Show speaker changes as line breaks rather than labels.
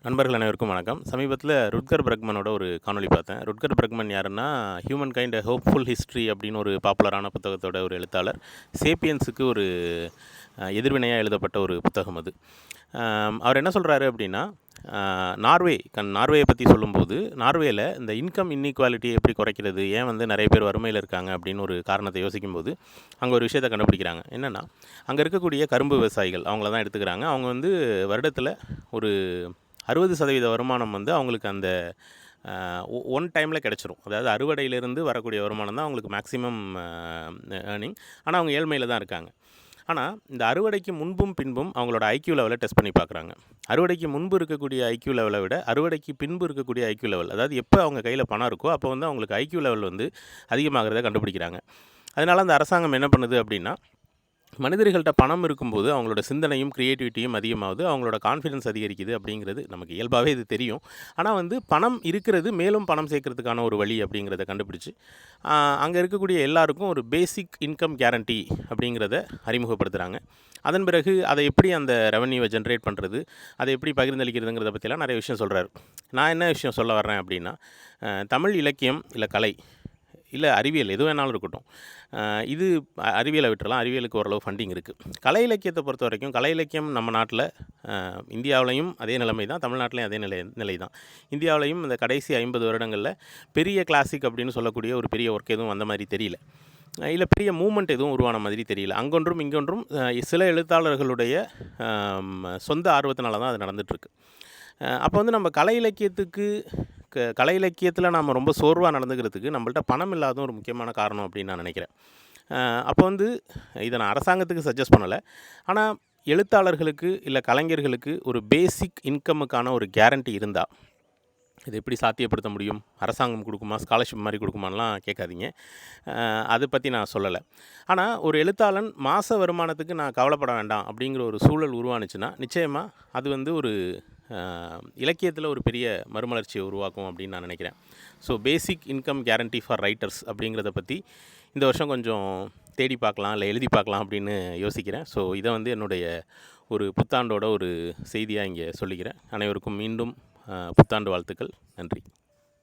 நண்பர்கள் அனைவருக்கும் வணக்கம். சமீபத்தில ருட்கர் பிரக்மனோட ஒரு காணொளி பார்த்தேன். ருட்கர் பிரக்மன் யாருன்னா, ஹியூமன் கைண்ட் எ ஹோப்ஃபுல் ஹிஸ்ட்ரி அப்படின்னு ஒரு பாப்புலரான புத்தகத்தோட ஒரு எழுத்தாளர். சேப்பியன்ஸுக்கு ஒரு எதிர்வினையா எழுதப்பட்ட ஒரு புத்தகம் அது. அவர் என்ன சொல்றாரு அப்படின்னா, நார்வேயை பற்றி சொல்லும்போது, நார்வேல இந்த இன்கம் இன்இக்வாலிட்டியை எப்படி குறைக்கிறது? ஏன் வந்து நிறைய பேர் வறுமையில இருக்காங்க அப்படின்னு ஒரு காரணத்தை யோசிக்கும்போது, அங்கே ஒரு விஷயத்தை கண்டுபிடிக்கிறாங்க. என்னென்னா, அங்கே இருக்கக்கூடிய கரும்பு விவசாயிகள் அவங்கள தான் எடுத்துக்கிறாங்க. அவங்க வந்து வருடத்தில் ஒரு 60% வருமானம் வந்து அவங்களுக்கு அந்த ஒன் டைமில் கிடச்சிரும். அதாவது அறுவடையிலிருந்து வரக்கூடிய வருமானம் தான் அவங்களுக்கு மேக்ஸிமம் ஏர்னிங். ஆனால் அவங்க ஏழ்மையில் தான் இருக்காங்க. ஆனால் இந்த அறுவடைக்கு முன்பும் பின்பும் அவங்களோட ஐக்யூ லெவலை டெஸ்ட் பண்ணி பார்க்குறாங்க. அறுவடைக்கு முன்பு இருக்கக்கூடிய ஐக்யூ லெவலை விட அறுவடைக்கு பின்பு இருக்கக்கூடிய ஐக்யூ லெவல், அதாவது எப்போ அவங்க கையில் பணம் இருக்கோ அப்போ வந்து அவங்களுக்கு ஐக்யூ லெவல் வந்து அதிகமாகிறத கண்டுபிடிக்கிறாங்க. அதனால் அந்த அரசாங்கம் என்ன பண்ணுது அப்படின்னா, மனிதர்கள்ட்ட பணம் இருக்கும்போது அவங்களோட சிந்தனையும் க்ரியேட்டிவிட்டியும் அதிகமாகுது, அவங்களோட கான்ஃபிடன்ஸ் அதிகரிக்குது அப்படிங்கிறது நமக்கு இயல்பாகவே இது தெரியும். ஆனால் வந்து பணம் இருக்கிறது மேலும் பணம் சேர்க்கறதுக்கான ஒரு வழி அப்படிங்கிறத கண்டுபிடிச்சு, அங்கே இருக்கக்கூடிய எல்லாருக்கும் ஒரு பேசிக் இன்கம் கேரண்டி அப்படிங்கிறத அறிமுகப்படுத்துகிறாங்க. அதன் பிறகு அதை எப்படி அந்த ரெவன்யூவை ஜென்ரேட் பண்ணுறது, அதை எப்படி பகிர்ந்தளிக்கிறதுங்கிறத பற்றிலாம் நிறைய விஷயம் சொல்கிறாரு. நான் என்ன விஷயம் சொல்ல வர்றேன் அப்படின்னா, தமிழ் இலக்கியம் இல்லை கலை இல்லை அறிவியல் எது வேணாலும் இருக்கட்டும், இது அறிவியலை விட்டுறலாம். அறிவியலுக்கு ஓரளவு ஃபண்டிங் இருக்குது. கலை இலக்கியத்தை பொறுத்த வரைக்கும், கலை இலக்கியம் நம்ம நாட்டில் இந்தியாவிலையும் அதே நிலைமை தான், தமிழ்நாட்டிலையும் அதே நிலை தான். இந்தியாவிலையும் இந்த கடைசி 50 வருடங்களில் பெரிய கிளாசிக் அப்படின்னு சொல்லக்கூடிய ஒரு பெரிய ஒர்க் எதுவும் அந்த மாதிரி தெரியல, இல்லை பெரிய மூமெண்ட் எதுவும் உருவான மாதிரி தெரியல. அங்கொன்றும் இங்கொன்றும் சில எழுத்தாளர்களுடைய சொந்த ஆர்வத்தினால தான் அது நடந்துகிட்ருக்கு. அப்போ வந்து நம்ம கலை இலக்கியத்தில் நாம் ரொம்ப சோர்வாக நடந்துக்கிறதுக்கு நம்மள்ட்ட பணம் இல்லாத ஒரு முக்கியமான காரணம் அப்படின்னு நான் நினைக்கிறேன். அப்போ வந்து இதை நான் அரசாங்கத்துக்கு சஜஸ்ட் பண்ணலை. ஆனால் எழுத்தாளர்களுக்கு இல்லை கலைஞர்களுக்கு ஒரு பேசிக் இன்கமுக்கான ஒரு கேரண்டி இருந்தால், இதை எப்படி சாத்தியப்படுத்த முடியும்? அரசாங்கம் கொடுக்குமா, ஸ்காலர்ஷிப் மாதிரி கொடுக்குமான்லாம் கேட்காதீங்க. அதை பற்றி நான் சொல்லலை. ஆனால் ஒரு எழுத்தாளன் மாத வருமானத்துக்கு நான் கவலைப்பட வேண்டாம் அப்படிங்கிற ஒரு சூழல் உருவானுச்சுன்னா, நிச்சயமாக அது வந்து ஒரு இலக்கியத்தில் ஒரு பெரிய மறுமலர்ச்சியை உருவாக்கும் அப்படின்னு நான் நினைக்கிறேன். So basic income guarantee for writers அப்படிங்கிறத பற்றி இந்த வருஷம் கொஞ்சம் தேடி பார்க்கலாம், இல்லை எழுதி பார்க்கலாம் அப்படின்னு யோசிக்கிறேன். ஸோ இதை வந்து என்னுடைய ஒரு புத்தாண்டோட ஒரு செய்தியாக இங்கே சொல்லிக்கிறேன். அனைவருக்கும் மீண்டும் புத்தாண்டு வாழ்த்துக்கள். நன்றி.